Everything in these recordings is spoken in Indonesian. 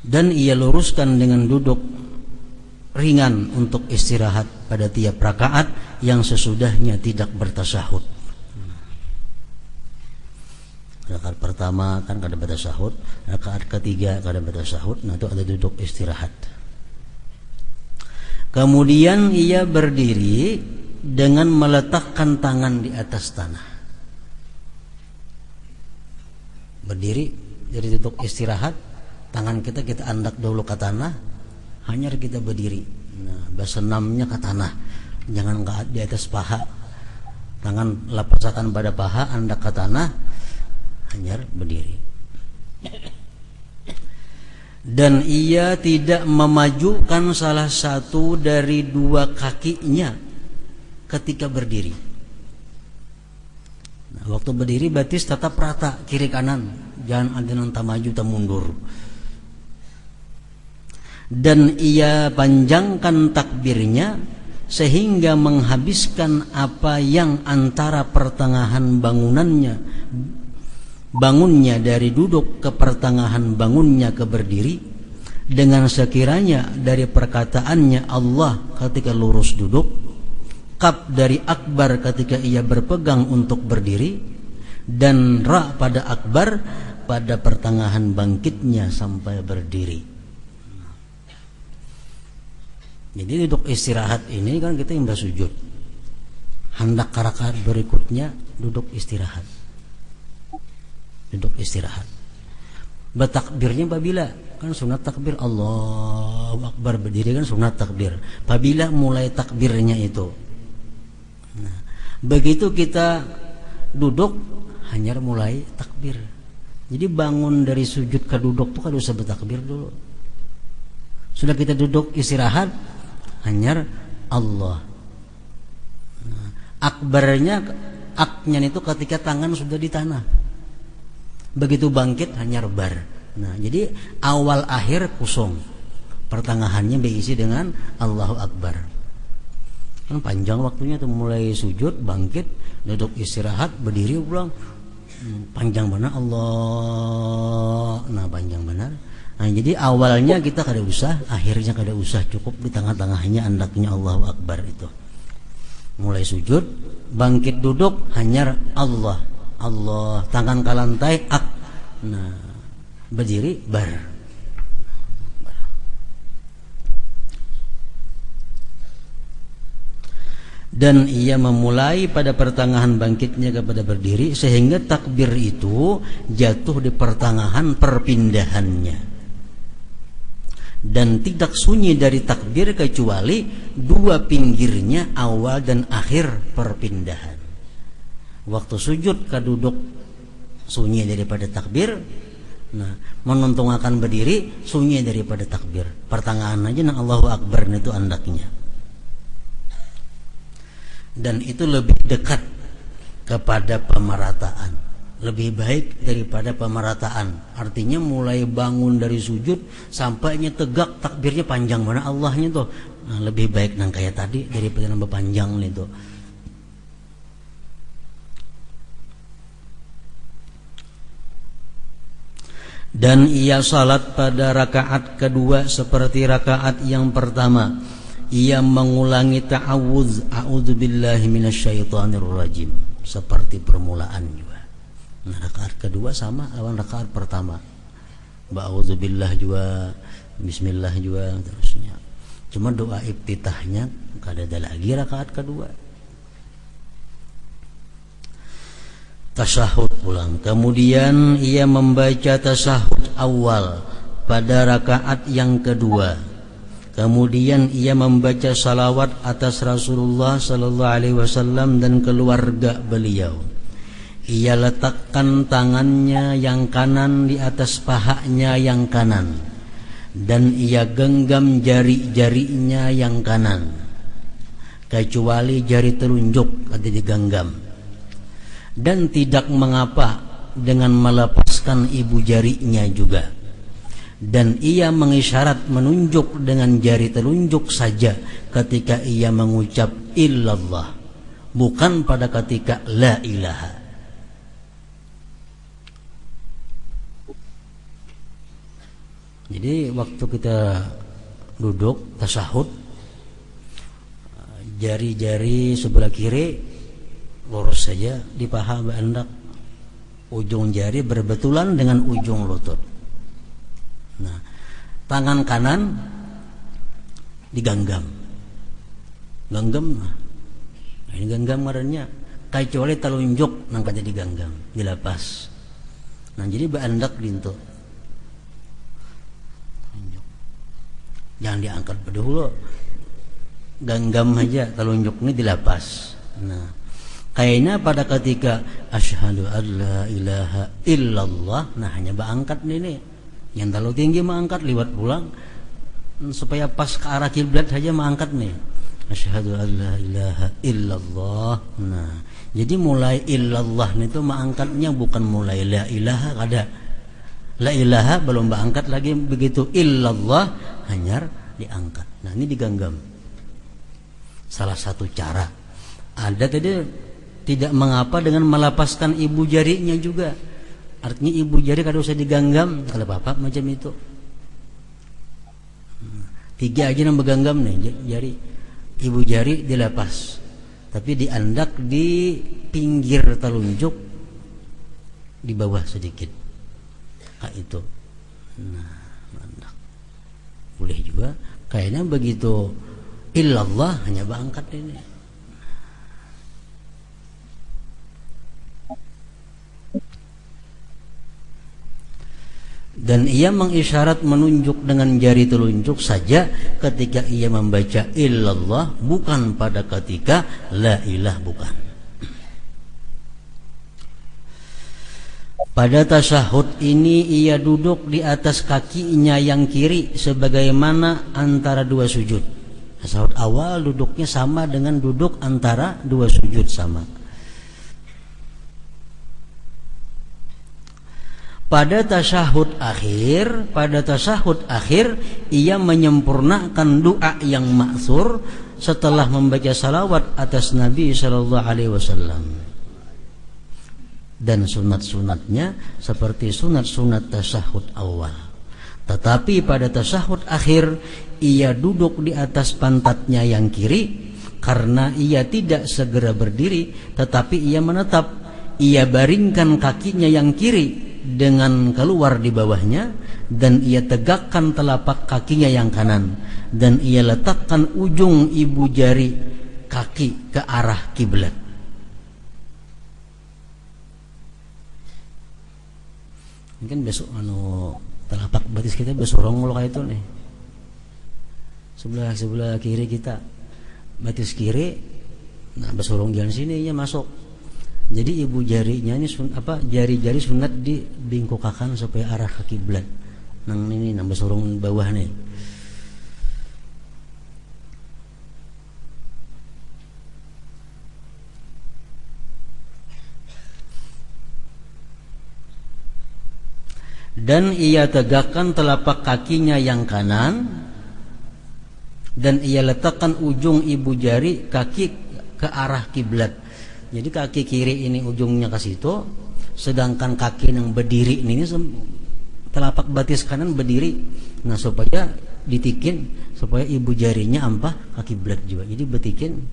Dan ia luruskan dengan duduk ringan untuk istirahat pada tiap rakaat yang sesudahnya tidak bertasyahud. Rakaat pertama kan kada bertasyahud, rakaat ketiga kada bertasyahud, nah itu ada duduk istirahat. Kemudian ia berdiri dengan meletakkan tangan di atas tanah. Berdiri jadi duduk istirahat, tangan kita andak dulu ke tanah, hanya kita berdiri. Nah, basenamnya ke tanah, jangan di atas paha. Tangan lapaskan pada paha, andak ke tanah, hanya berdiri. Dan ia tidak memajukan salah satu dari dua kakinya ketika berdiri. Nah, waktu berdiri batis tetap rata kiri kanan, jangan ada yang tak maju tak mundur. Dan ia panjangkan takbirnya sehingga menghabiskan apa yang antara pertengahan bangunnya dari duduk ke pertengahan bangunnya ke berdiri, dengan sekiranya dari perkataannya Allah ketika lurus duduk, kaf dari akbar ketika ia berpegang untuk berdiri, dan ra pada akbar pada pertengahan bangkitnya sampai berdiri. Jadi duduk istirahat ini kan kita yang bersujud, hendak rakaat berikutnya duduk istirahat. Duduk istirahat. Bertakbirnya apabila kan sunat takbir Allahu Akbar, berdiri kan sunat takbir. Apabila mulai takbirnya itu. Nah, begitu kita duduk hanya mulai takbir. Jadi bangun dari sujud ke duduk tuh kan usah bertakbir dulu. Sudah kita duduk istirahat hanya Allah. Nah, akbarnya itu ketika tangan sudah di tanah. Begitu bangkit hanya bar. Nah, jadi awal akhir kosong, pertengahannya diisi dengan Allahu Akbar. Kan panjang waktunya tuh, mulai sujud, bangkit, duduk istirahat, berdiri pulang, panjang benar Allah. Nah, panjang benar. Nah, jadi awalnya kita kada usah, akhirnya kada usah, cukup di tengah-tengahnya andaknya Allahu Akbar itu. Mulai sujud, bangkit duduk hanya Allah. Allah, tangan ke lantai, nah, berdiri, bar. Dan ia memulai pada pertengahan bangkitnya kepada berdiri, sehingga takbir itu jatuh di pertengahan perpindahannya. Dan tidak sunyi dari takbir kecuali dua pinggirnya, awal dan akhir perpindahan. Waktu sujud ke duduk sunyi daripada takbir. Nah, menuntung akan berdiri sunyi daripada takbir. Pertengahan aja nang Allahu Akbar itu andaknya. Dan itu lebih dekat kepada pemerataan, lebih baik daripada pemerataan. Artinya mulai bangun dari sujud sampainya tegak takbirnya panjang mana Allahnya tuh. Nah, lebih baik nang kayak tadi daripada nambah panjang itu. Dan ia salat pada rakaat kedua seperti rakaat yang pertama. Ia mengulangi ta'awudz, a'udzubillahi minasyaitonirrajim, seperti permulaan juga. Nah, rakaat kedua sama lawan rakaat pertama. Ba'udzubillah juga, bismillah juga, terusnya. Cuma doa iftitahnya kada ada lagi rakaat kedua. Tasyahud pulang. Kemudian ia membaca tasyahud awal pada rakaat yang kedua. Kemudian ia membaca salawat atas Rasulullah sallallahu alaihi wasallam dan keluarga beliau. Ia letakkan tangannya yang kanan di atas pahanya yang kanan, dan ia genggam jari-jarinya yang kanan, kecuali jari telunjuk ada digenggam. Dan tidak mengapa dengan melepaskan ibu jarinya juga. Dan ia mengisyarat menunjuk dengan jari telunjuk saja ketika ia mengucap illallah, bukan pada ketika la ilaha. Jadi waktu kita duduk tasyahud, jari-jari sebelah kiri lurus saja di paha berandak, ujung jari berbetulan dengan ujung lutut. Nah, tangan kanan digenggam. Genggam. Nah, ini genggam ngarannya. Kecuali telunjuk nangkanya digenggam, dilepas. Nah, jadi berandak dintu. Jangan diangkat dulu. Genggam aja, telunjuk ini dilepas. Nah, kayaknya pada ketika asyhadu alla ilaha illallah, nah hanya berangkat ini. Yang terlalu tinggi mengangkat liwat pulang supaya pas ke arah kiblat saja mengangkat nih. Asyhadu alla ilaha illallah. Nah, jadi mulai illallah itu mengangkatnya bukan mulai la ilaha, ada. La ilaha belum berangkat lagi, begitu illallah hanya diangkat. Nah, ini digenggam. Salah satu cara. Ada tadi tidak mengapa dengan melepaskan ibu jarinya juga. Artinya ibu jari kalau usah digenggam, kalau apa macam itu. 3 aja yang bergenggam nih jari. Ibu jari dilepas. Tapi diandak di pinggir telunjuk di bawah sedikit. Itu. Nah, andak. Boleh juga. Kayaknya begitu illallah hanya berangkat ini. Dan ia mengisyarat menunjuk dengan jari telunjuk saja ketika ia membaca illallah, bukan pada ketika la ilah, bukan. Pada tasyahud ini ia duduk di atas kakinya yang kiri sebagaimana antara 2 sujud. Tasyahud awal duduknya sama dengan duduk antara 2 sujud, sama. Pada tasyahud akhir ia menyempurnakan doa yang ma'thur setelah membaca salawat atas Nabi sallallahu alaihi wasallam. Dan sunat-sunatnya seperti sunat-sunat tasyahud awal. Tetapi pada tasyahud akhir ia duduk di atas pantatnya yang kiri karena ia tidak segera berdiri, tetapi ia menetap. Ia baringkan kakinya yang kiri dengan keluar di bawahnya, dan ia tegakkan telapak kakinya yang kanan, dan ia letakkan ujung ibu jari kaki ke arah kiblat. Mungkin besok telapak batis kita besorong lo kayak itu nih. Sebelah kiri kita batis kiri, nah besorong jalan sini ya masuk. Jadi ibu jarinya ini jari-jari sunat dibingkokakan supaya arah ke kiblat. Nang ini nang besorong bawah nih. Dan ia tegakkan telapak kakinya yang kanan, dan ia letakkan ujung ibu jari kaki ke arah kiblat. Jadi kaki kiri ini ujungnya ke situ, sedangkan kaki yang berdiri ini telapak batis kanan berdiri. Nah, supaya ditikin supaya ibu jarinya ampah ke kiblat juga. Jadi betikin.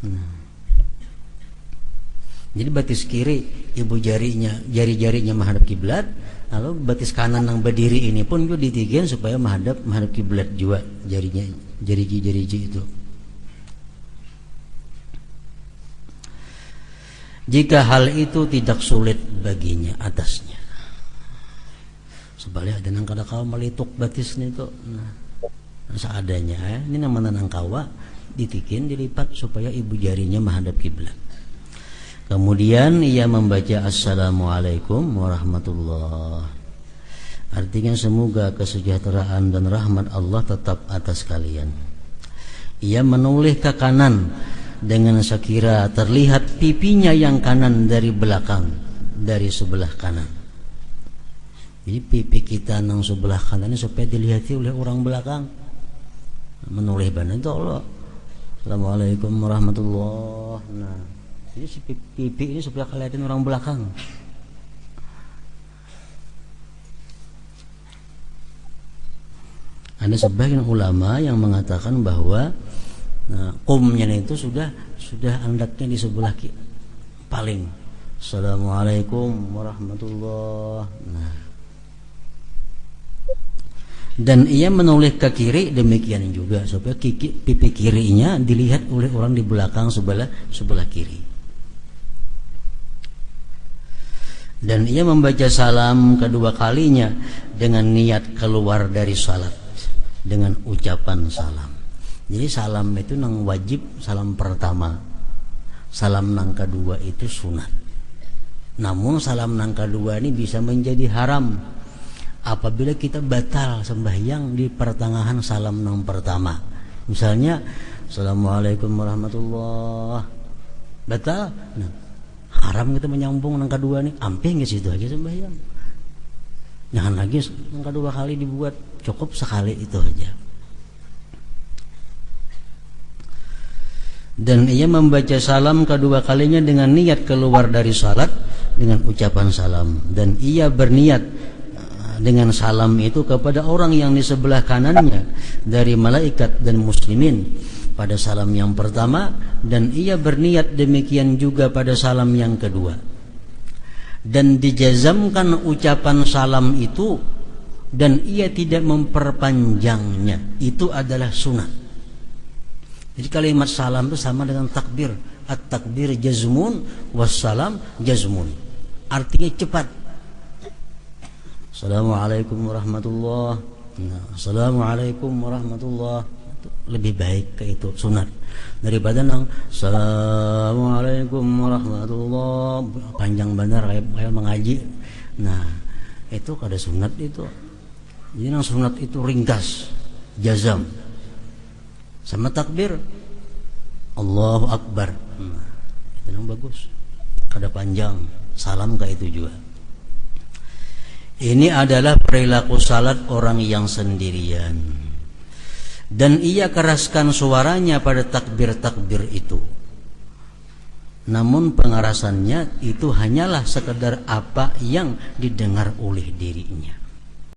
Nah. Jadi batis kiri ibu jari-jarinya menghadap kiblat, lalu batis kanan yang berdiri ini pun juga ditikin supaya menghadap kiblat juga jarinya, jari itu. Jika hal itu tidak sulit baginya atasnya, sebaliknya ada nang kada kawa melituk batisnya itu, nah seadanya. Ini nama nang kawa ditikin dilipat supaya ibu jarinya menghadap kiblat. Kemudian ia membaca Assalamualaikum warahmatullah. Artinya semoga kesejahteraan dan rahmat Allah tetap atas kalian. Ia menoleh ke kanan dengan sekira terlihat pipinya yang kanan dari belakang, dari sebelah kanan. Jadi pipi kita nang sebelah kanan ini supaya dilihat oleh orang belakang. Menoleh badan itu Allah. Assalamualaikum warahmatullah. Nah, jadi si pipi ini supaya kelihatan orang belakang. Ada sebagian ulama yang mengatakan bahwa qumnya itu sudah hendaknya di sebelah paling. Assalamualaikum warahmatullahi. Dan ia menoleh ke kiri demikian juga supaya pipi kirinya dilihat oleh orang di belakang sebelah kiri. Dan ia membaca salam kedua kalinya dengan niat keluar dari salat dengan ucapan salam. Jadi salam itu nang wajib, salam pertama. Salam nang kedua itu sunat. Namun salam nang kedua ini bisa menjadi haram apabila kita batal sembahyang di pertengahan salam nang pertama. Misalnya Assalamualaikum warahmatullahi, batal. Haram kita menyambung nang kedua nih, ampe nggak situ aja sembahyang. Jangan lagi nang kedua kali dibuat, cukup sekali itu aja. Dan ia membaca salam kedua kalinya dengan niat keluar dari salat dengan ucapan salam, dan ia berniat dengan salam itu kepada orang yang di sebelah kanannya dari malaikat dan muslimin pada salam yang pertama, dan ia berniat demikian juga pada salam yang kedua, dan dijazamkan ucapan salam itu dan ia tidak memperpanjangnya. Itu adalah sunat. Jadi kalimat salam itu sama dengan takbir. At-takbir jazmun wassalam jazmun. Artinya cepat. Assalamualaikum warahmatullahi. Assalamualaikum warahmatullahi. Lebih baik ke itu sunat daripada nang Assalamualaikum warahmatullahi panjang benar kayak mengaji. Nah, itu kada sunat itu. Jadi nang sunat itu ringkas, jazam. Sama takbir Allahu Akbar. Itu yang bagus. Kada panjang. Salam kayak itu juga. Ini adalah perilaku salat orang yang sendirian. Dan ia keraskan suaranya pada takbir-takbir itu. Namun pengerasannya itu hanyalah sekedar apa yang didengar oleh dirinya.